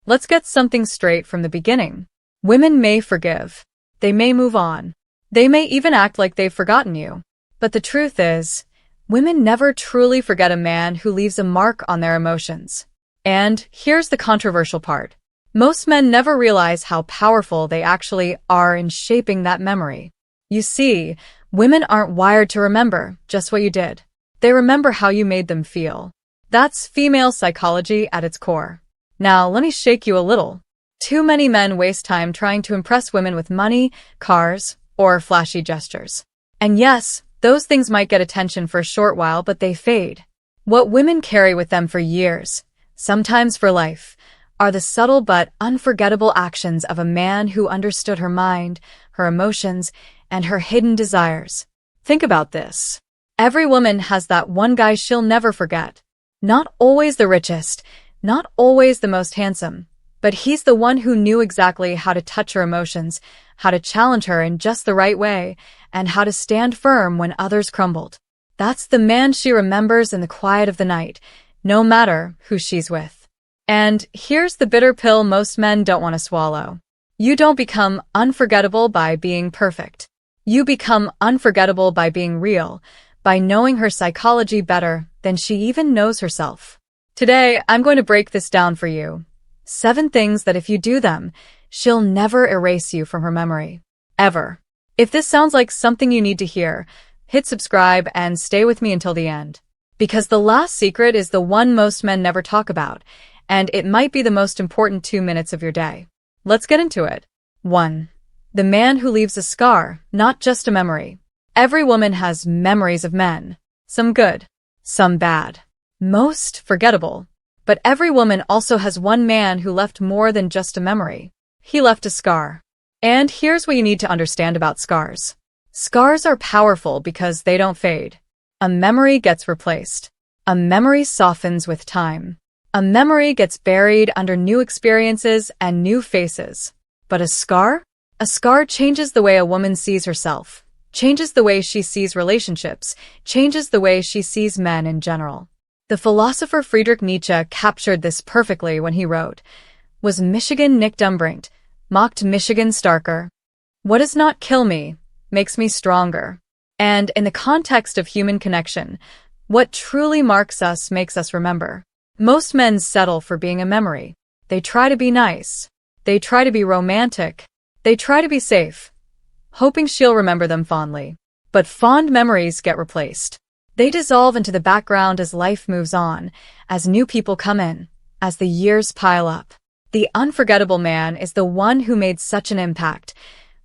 Let's get something straight from the beginning. Women may forgive. They may move on. They may even act like they've forgotten you. But the truth is, women never truly forget a man who leaves a mark on their emotions. And here's the controversial part. Most men never realize how powerful they actually are in shaping that memory. You see, women aren't wired to remember just what you did. They remember how you made them feel. That's female psychology at its core. Now, let me shake you a little. Too many men waste time trying to impress women with money, cars, or flashy gestures. And yes, those things might get attention for a short while, but they fade. What women carry with them for years, sometimes for life, are the subtle but unforgettable actions of a man who understood her mind, her emotions, and her hidden desires. Think about this. Every woman has that one guy she'll never forget. Not always the richest, not always the most handsome, but he's the one who knew exactly how to touch her emotions, how to challenge her in just the right way, and how to stand firm when others crumbled. That's the man she remembers in the quiet of the night, no matter who she's with. And here's the bitter pill most men don't want to swallow. You don't become unforgettable by being perfect. You become unforgettable by being real, by knowing her psychology better than she even knows herself. Today, I'm going to break this down for you. 7 things that if you do them, she'll never erase you from her memory. Ever. If this sounds like something you need to hear, hit subscribe and stay with me until the end. Because the last secret is the one most men never talk about, and it might be the most important 2 minutes of your day. Let's get into it. 1. The man who leaves a scar, not just a memory. Every woman has memories of men. Some good, some bad. Most forgettable. But every woman also has one man who left more than just a memory. He left a scar. And here's what you need to understand about scars. Scars are powerful because they don't fade. A memory gets replaced. A memory softens with time. A memory gets buried under new experiences and new faces. But a scar? A scar changes the way a woman sees herself, changes the way she sees relationships, changes the way she sees men in general. The philosopher Friedrich Nietzsche captured this perfectly when he wrote, "Was Michigan nicht umbringt, mocked Michigan starker. What does not kill me, makes me stronger." And in the context of human connection, what truly marks us makes us remember. Most men settle for being a memory. They try to be nice. They try to be romantic. They try to be safe, hoping she'll remember them fondly. But fond memories get replaced. They dissolve into the background as life moves on, as new people come in, as the years pile up. The unforgettable man is the one who made such an impact,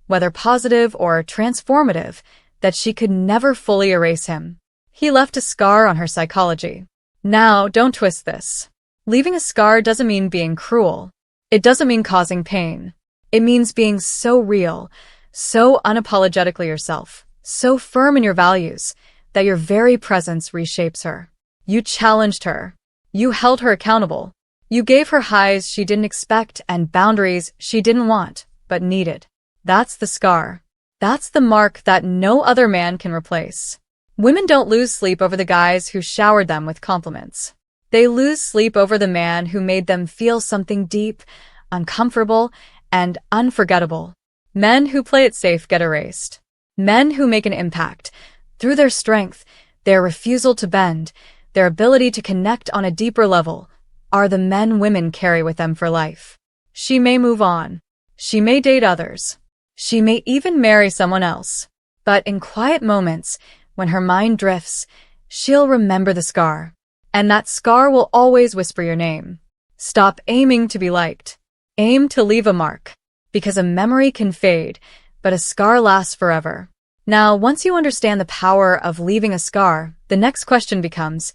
whether positive or transformative, that she could never fully erase him. He left a scar on her psychology. Now, don't twist this. Leaving a scar doesn't mean being cruel. It doesn't mean causing pain. It means being so real, so unapologetically yourself, so firm in your values, that your very presence reshapes her. You challenged her. You held her accountable. You gave her highs she didn't expect and boundaries she didn't want, but needed. That's the scar. That's the mark that no other man can replace. Women don't lose sleep over the guys who showered them with compliments. They lose sleep over the man who made them feel something deep, uncomfortable, and unforgettable. Men who play it safe get erased. Men who make an impact, through their strength, their refusal to bend, their ability to connect on a deeper level, are the men women carry with them for life. She may move on. She may date others. She may even marry someone else. But in quiet moments, when her mind drifts, she'll remember the scar. And that scar will always whisper your name. Stop aiming to be liked. Aim to leave a mark. Because a memory can fade, but a scar lasts forever. Now, once you understand the power of leaving a scar, the next question becomes,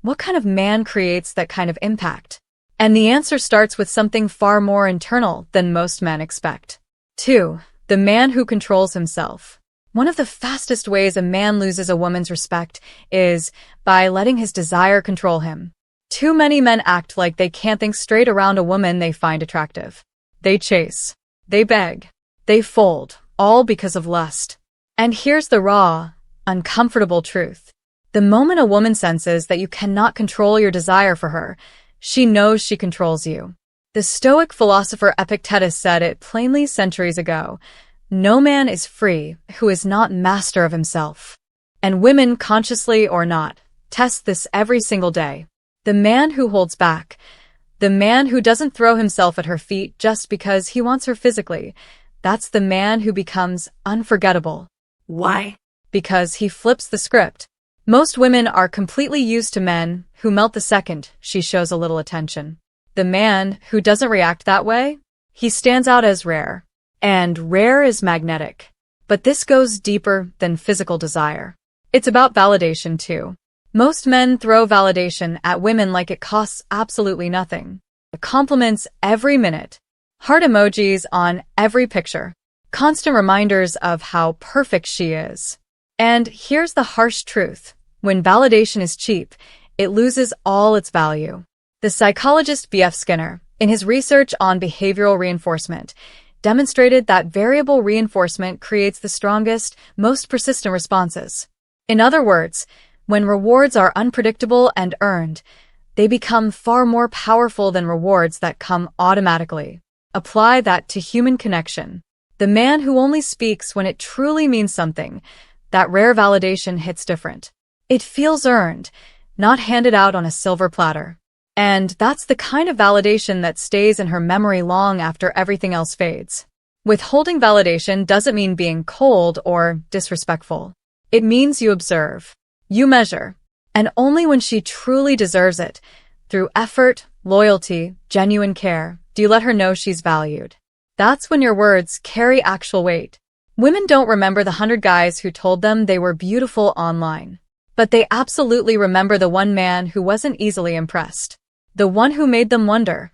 what kind of man creates that kind of impact? And the answer starts with something far more internal than most men expect. 2. The man who controls himself. One of the fastest ways a man loses a woman's respect is by letting his desire control him. Too many men act like they can't think straight around a woman they find attractive. They chase. They beg. They fold, all because of lust. And here's the raw, uncomfortable truth. The moment a woman senses that you cannot control your desire for her, she knows she controls you. The Stoic philosopher Epictetus said it plainly centuries ago: "No man is free who is not master of himself." And women, consciously or not, test this every single day. The man who holds back, the man who doesn't throw himself at her feet just because he wants her physically, that's the man who becomes unforgettable. Why? Because he flips the script. Most women are completely used to men who melt the second she shows a little attention. The man who doesn't react that way, he stands out as rare. And rare is magnetic. But this goes deeper than physical desire. It's about validation too. Most men throw validation at women like it costs absolutely nothing. Compliments every minute. Heart emojis on every picture. Constant reminders of how perfect she is. And here's the harsh truth. When validation is cheap, it loses all its value. The psychologist B.F. Skinner, in his research on behavioral reinforcement, demonstrated that variable reinforcement creates the strongest, most persistent responses. In other words, when rewards are unpredictable and earned, they become far more powerful than rewards that come automatically. Apply that to human connection. The man who only speaks when it truly means something, that rare validation hits different. It feels earned, not handed out on a silver platter. And that's the kind of validation that stays in her memory long after everything else fades. Withholding validation doesn't mean being cold or disrespectful. It means you observe, you measure, and only when she truly deserves it, through effort, loyalty, genuine care, do you let her know she's valued. That's when your words carry actual weight. Women don't remember the 100 guys who told them they were beautiful online. But they absolutely remember the one man who wasn't easily impressed. The one who made them wonder,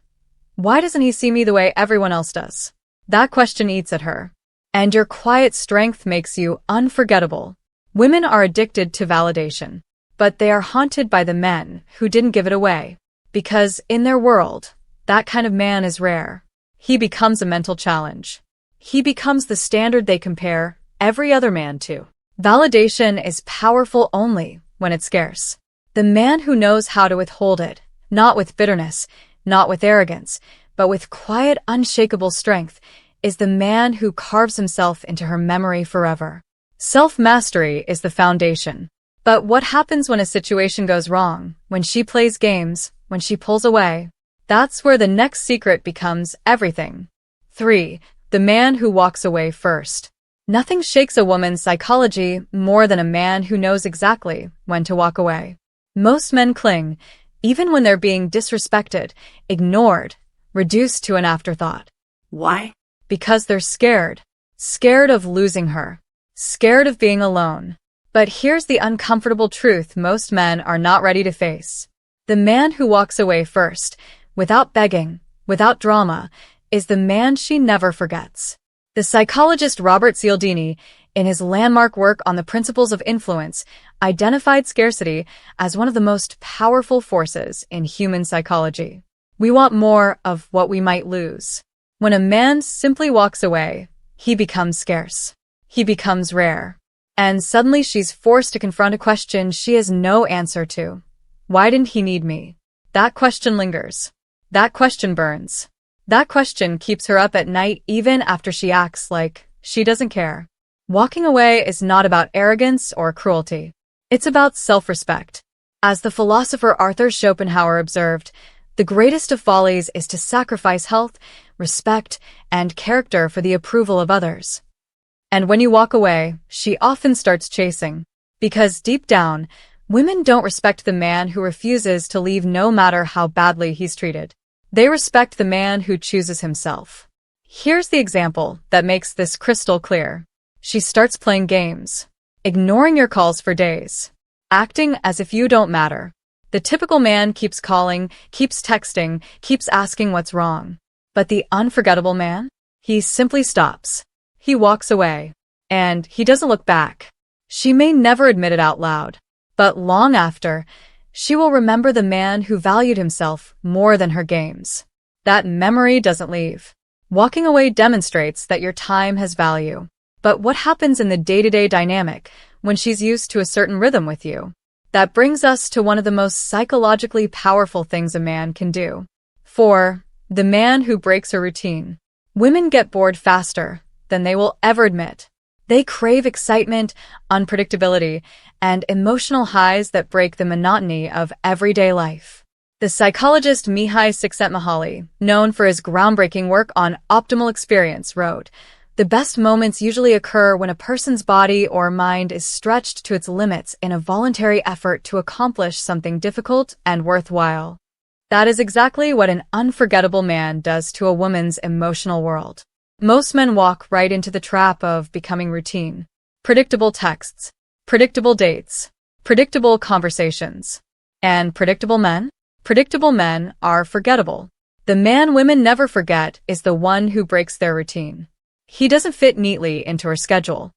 why doesn't he see me the way everyone else does? That question eats at her. And your quiet strength makes you unforgettable. Women are addicted to validation, but they are haunted by the men who didn't give it away. Because in their world, that kind of man is rare. He becomes a mental challenge. He becomes the standard they compare every other man to. Validation is powerful only when it's scarce. The man who knows how to withhold it, not with bitterness, not with arrogance, but with quiet, unshakable strength, is the man who carves himself into her memory forever. Self-mastery is the foundation. But what happens when a situation goes wrong, when she plays games, when she pulls away? That's where the next secret becomes everything. 3. The man who walks away first. Nothing shakes a woman's psychology more than a man who knows exactly when to walk away. Most men cling, even when they're being disrespected, ignored, reduced to an afterthought. Why? Because they're scared. Scared of losing her. Scared of being alone. But here's the uncomfortable truth most men are not ready to face. The man who walks away first, without begging, without drama, is the man she never forgets. The psychologist Robert Cialdini, in his landmark work on the principles of influence, identified scarcity as one of the most powerful forces in human psychology. We want more of what we might lose. When a man simply walks away, he becomes scarce. He becomes rare. And suddenly she's forced to confront a question she has no answer to. Why didn't he need me? That question lingers. That question burns. That question keeps her up at night even after she acts like she doesn't care. Walking away is not about arrogance or cruelty. It's about self-respect. As the philosopher Arthur Schopenhauer observed, the greatest of follies is to sacrifice health, respect, and character for the approval of others. And when you walk away, she often starts chasing. Because deep down, women don't respect the man who refuses to leave no matter how badly he's treated. They respect the man who chooses himself. Here's the example that makes this crystal clear. She starts playing games, ignoring your calls for days, acting as if you don't matter. The typical man keeps calling, keeps texting, keeps asking what's wrong. But the unforgettable man? He simply stops. He walks away. And he doesn't look back. She may never admit it out loud, but long after, she will remember the man who valued himself more than her games. That memory doesn't leave. Walking away demonstrates that your time has value. But what happens in the day-to-day dynamic when she's used to a certain rhythm with you? That brings us to one of the most psychologically powerful things a man can do. 4. The man who breaks a routine. Women get bored faster than they will ever admit. They crave excitement, unpredictability, and emotional highs that break the monotony of everyday life. The psychologist Mihai Csikszentmihalyi, known for his groundbreaking work on optimal experience, wrote, "The best moments usually occur when a person's body or mind is stretched to its limits in a voluntary effort to accomplish something difficult and worthwhile." That is exactly what an unforgettable man does to a woman's emotional world. Most men walk right into the trap of becoming routine. Predictable texts, predictable dates, predictable conversations. And predictable men? Predictable men are forgettable. The man women never forget is the one who breaks their routine. He doesn't fit neatly into her schedule.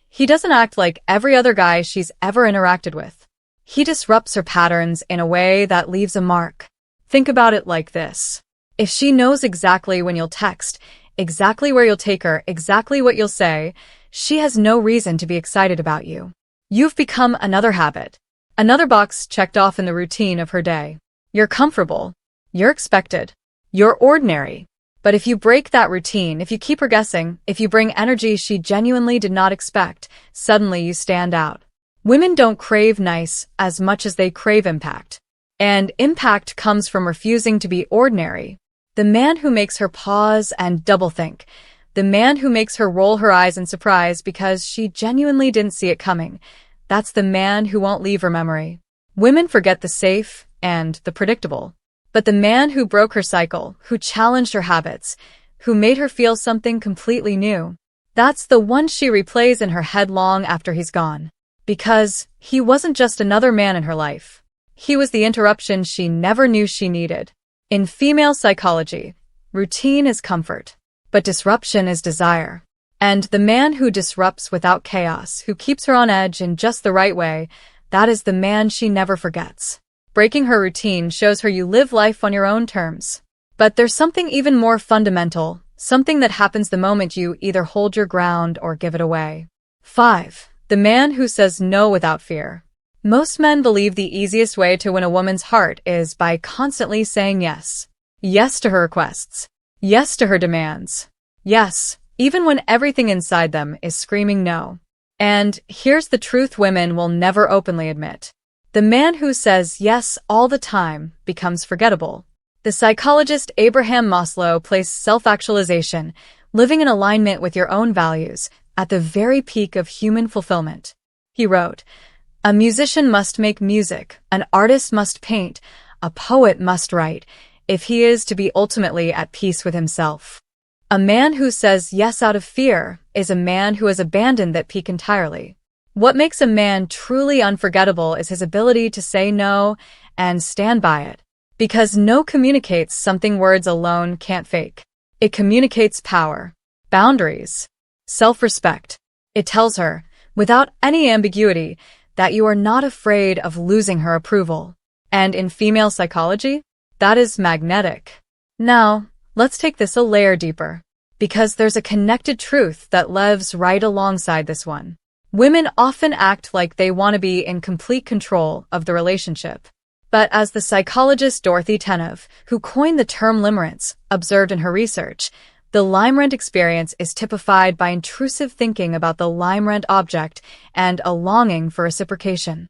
He doesn't act like every other guy she's ever interacted with. He disrupts her patterns in a way that leaves a mark. Think about it like this. If she knows exactly when you'll text, exactly where you'll take her, exactly what you'll say, she has no reason to be excited about you. You've become another habit, another box checked off in the routine of her day. You're comfortable. You're expected. You're ordinary. But if you break that routine, if you keep her guessing, if you bring energy she genuinely did not expect, suddenly you stand out. Women don't crave nice as much as they crave impact. And impact comes from refusing to be ordinary. The man who makes her pause and double think. The man who makes her roll her eyes in surprise because she genuinely didn't see it coming. That's the man who won't leave her memory. Women forget the safe and the predictable. But the man who broke her cycle, who challenged her habits, who made her feel something completely new, that's the one she replays in her head long after he's gone. Because he wasn't just another man in her life. He was the interruption she never knew she needed. In female psychology, routine is comfort, but disruption is desire. And the man who disrupts without chaos, who keeps her on edge in just the right way, that is the man she never forgets. Breaking her routine shows her you live life on your own terms. But there's something even more fundamental, something that happens the moment you either hold your ground or give it away. 5. The man who says no without fear. Most men believe the easiest way to win a woman's heart is by constantly saying yes. Yes to her requests. Yes to her demands. Yes, even when everything inside them is screaming no. And here's the truth women will never openly admit. The man who says yes all the time becomes forgettable. The psychologist Abraham Maslow placed self-actualization, living in alignment with your own values, at the very peak of human fulfillment. He wrote, "A musician must make music, an artist must paint, a poet must write, if he is to be ultimately at peace with himself." A man who says yes out of fear is a man who has abandoned that peak entirely. What makes a man truly unforgettable is his ability to say no and stand by it. Because no communicates something words alone can't fake. It communicates power, boundaries, self-respect. It tells her, without any ambiguity, that you are not afraid of losing her approval. And in female psychology, that is magnetic. Now, let's take this a layer deeper. Because there's a connected truth that lives right alongside this one. Women often act like they want to be in complete control of the relationship. But as the psychologist Dorothy Tenev, who coined the term limerence, observed in her research, the limerent experience is typified by intrusive thinking about the limerent object and a longing for reciprocation.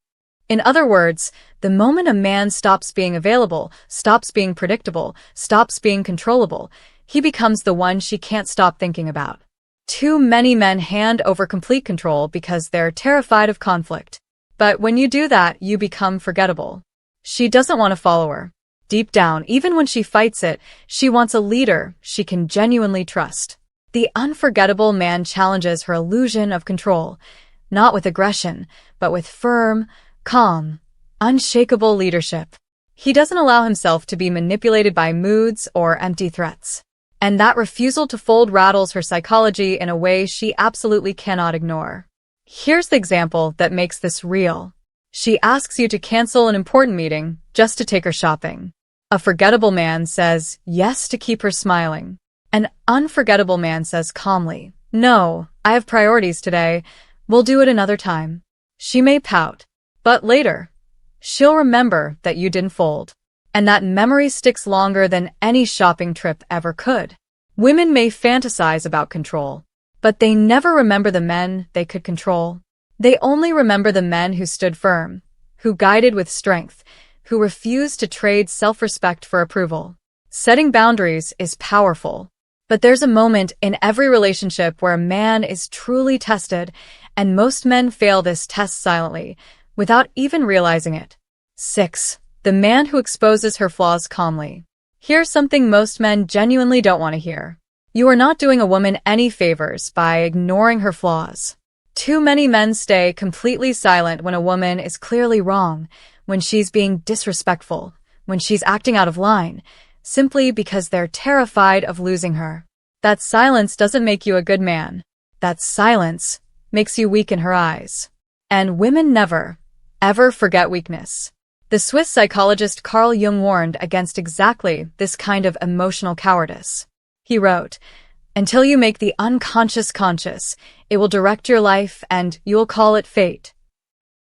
In other words, the moment a man stops being available, stops being predictable, stops being controllable, he becomes the one she can't stop thinking about. Too many men hand over complete control because they're terrified of conflict. But when you do that, you become forgettable. She doesn't want a follower. Deep down, even when she fights it, she wants a leader she can genuinely trust. The unforgettable man challenges her illusion of control, not with aggression, but with firm, calm, unshakable leadership. He doesn't allow himself to be manipulated by moods or empty threats. And that refusal to fold rattles her psychology in a way she absolutely cannot ignore. Here's the example that makes this real. She asks you to cancel an important meeting just to take her shopping. A forgettable man says yes to keep her smiling. An unforgettable man says calmly, "No, I have priorities today. We'll do it another time." She may pout, but later, she'll remember that you didn't fold. And that memory sticks longer than any shopping trip ever could. Women may fantasize about control, but they never remember the men they could control. They only remember the men who stood firm, who guided with strength, who refused to trade self-respect for approval. Setting boundaries is powerful, but there's a moment in every relationship where a man is truly tested, and most men fail this test silently, without even realizing it. 6. The man who exposes her flaws calmly. Here's something most men genuinely don't want to hear. You are not doing a woman any favors by ignoring her flaws. Too many men stay completely silent when a woman is clearly wrong, when she's being disrespectful, when she's acting out of line, simply because they're terrified of losing her. That silence doesn't make you a good man. That silence makes you weak in her eyes. And women never, ever forget weakness. The Swiss psychologist Carl Jung warned against exactly this kind of emotional cowardice. He wrote, "Until you make the unconscious conscious, it will direct your life and you'll call it fate."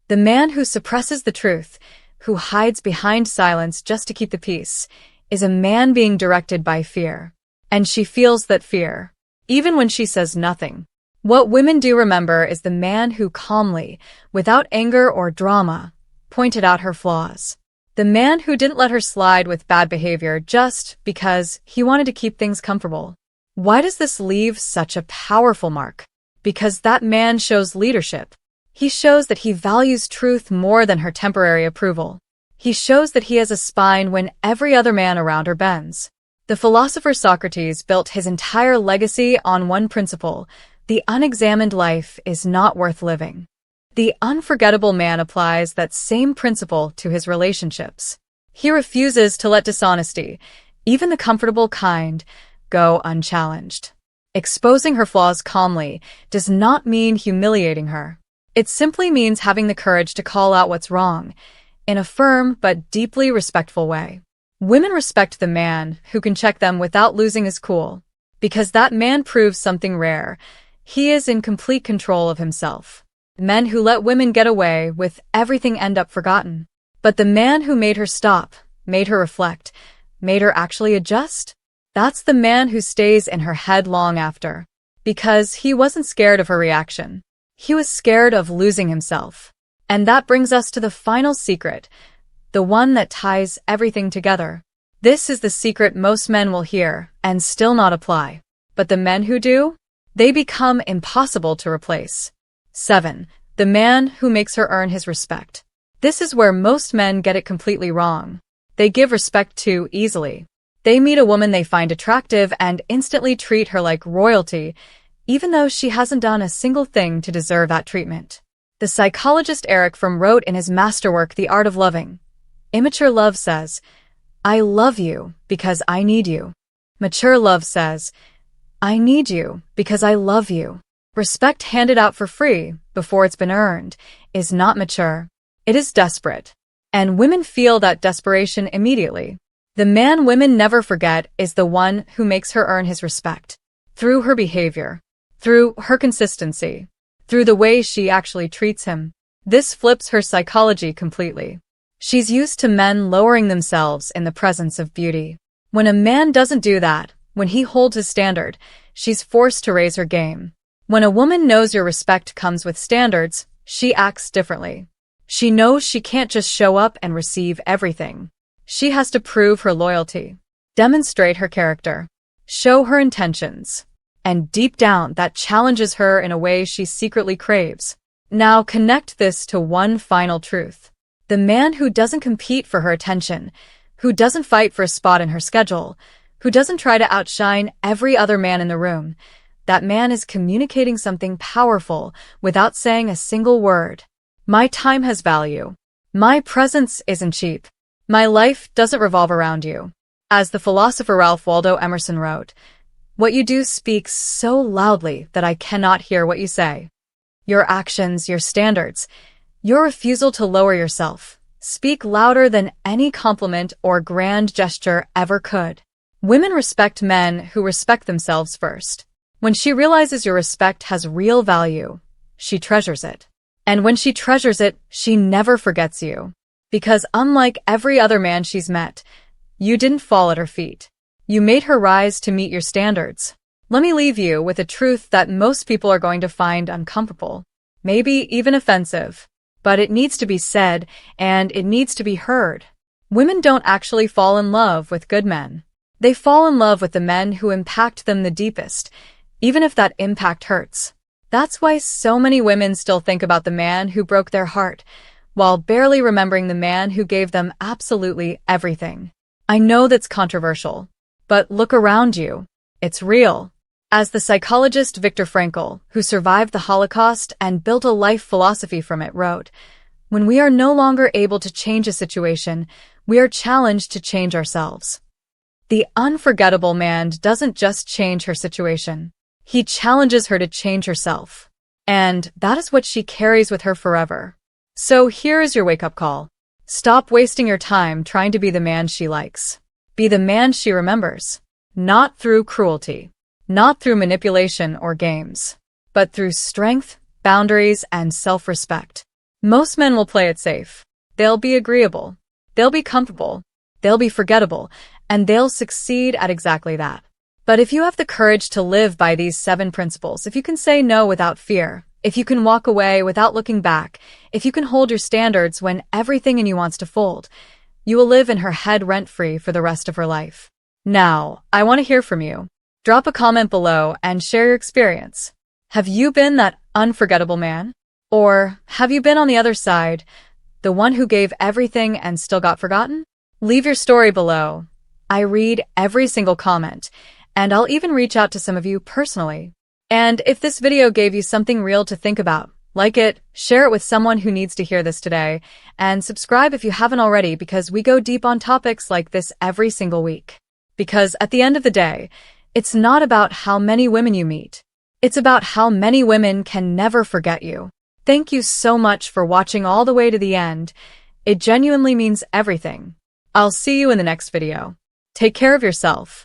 The man who suppresses the truth, who hides behind silence just to keep the peace, is a man being directed by fear. And she feels that fear, even when she says nothing. What women do remember is the man who calmly, without anger or drama, pointed out her flaws. The man who didn't let her slide with bad behavior just because he wanted to keep things comfortable. Why does this leave such a powerful mark? Because that man shows leadership. He shows that he values truth more than her temporary approval. He shows that he has a spine when every other man around her bends. The philosopher Socrates built his entire legacy on one principle: the unexamined life is not worth living. The unforgettable man applies that same principle to his relationships. He refuses to let dishonesty, even the comfortable kind, go unchallenged. Exposing her flaws calmly does not mean humiliating her. It simply means having the courage to call out what's wrong, in a firm but deeply respectful way. Women respect the man who can check them without losing his cool, because that man proves something rare. He is in complete control of himself. Men who let women get away with everything end up forgotten. But the man who made her stop, made her reflect, made her actually adjust, that's the man who stays in her head long after. Because he wasn't scared of her reaction. He was scared of losing himself. And that brings us to the final secret, the one that ties everything together. This is the secret most men will hear and still not apply. But the men who do, they become impossible to replace. 7. The man who makes her earn his respect. This is where most men get it completely wrong. They give respect too easily. They meet a woman they find attractive and instantly treat her like royalty, even though she hasn't done a single thing to deserve that treatment. The psychologist Eric Fromm wrote in his masterwork, The Art of Loving, "Immature love says, I love you because I need you. Mature love says, I need you because I love you." Respect handed out for free, before it's been earned, is not mature. It is desperate. And women feel that desperation immediately. The man women never forget is the one who makes her earn his respect. Through her behavior. Through her consistency. Through the way she actually treats him. This flips her psychology completely. She's used to men lowering themselves in the presence of beauty. When a man doesn't do that, when he holds his standard, she's forced to raise her game. When a woman knows your respect comes with standards, she acts differently. She knows she can't just show up and receive everything. She has to prove her loyalty, demonstrate her character, show her intentions. And deep down, that challenges her in a way she secretly craves. Now connect this to one final truth. The man who doesn't compete for her attention, who doesn't fight for a spot in her schedule, who doesn't try to outshine every other man in the room, that man is communicating something powerful without saying a single word. My time has value. My presence isn't cheap. My life doesn't revolve around you. As the philosopher Ralph Waldo Emerson wrote, "What you do speaks so loudly that I cannot hear what you say." Your actions, your standards, your refusal to lower yourself, speak louder than any compliment or grand gesture ever could. Women respect men who respect themselves first. When she realizes your respect has real value, she treasures it. And when she treasures it, she never forgets you. Because unlike every other man she's met, you didn't fall at her feet. You made her rise to meet your standards. Let me leave you with a truth that most people are going to find uncomfortable, maybe even offensive. But it needs to be said, and it needs to be heard. Women don't actually fall in love with good men. They fall in love with the men who impact them the deepest, even if that impact hurts. That's why so many women still think about the man who broke their heart, while barely remembering the man who gave them absolutely everything. I know that's controversial, but look around you. It's real. As the psychologist Viktor Frankl, who survived the Holocaust and built a life philosophy from it, wrote, "When we are no longer able to change a situation, we are challenged to change ourselves." The unforgettable man doesn't just change her situation. He challenges her to change herself. And that is what she carries with her forever. So here is your wake-up call. Stop wasting your time trying to be the man she likes. Be the man she remembers. Not through cruelty. Not through manipulation or games. But through strength, boundaries, and self-respect. Most men will play it safe. They'll be agreeable. They'll be comfortable. They'll be forgettable. And they'll succeed at exactly that. But if you have the courage to live by these 7 principles, if you can say no without fear, if you can walk away without looking back, if you can hold your standards when everything in you wants to fold, you will live in her head rent-free for the rest of her life. Now, I want to hear from you. Drop a comment below and share your experience. Have you been that unforgettable man? Or have you been on the other side, the one who gave everything and still got forgotten? Leave your story below. I read every single comment, and I'll even reach out to some of you personally. And if this video gave you something real to think about, like it, share it with someone who needs to hear this today, and subscribe if you haven't already because we go deep on topics like this every single week. Because at the end of the day, it's not about how many women you meet. It's about how many women can never forget you. Thank you so much for watching all the way to the end. It genuinely means everything. I'll see you in the next video. Take care of yourself.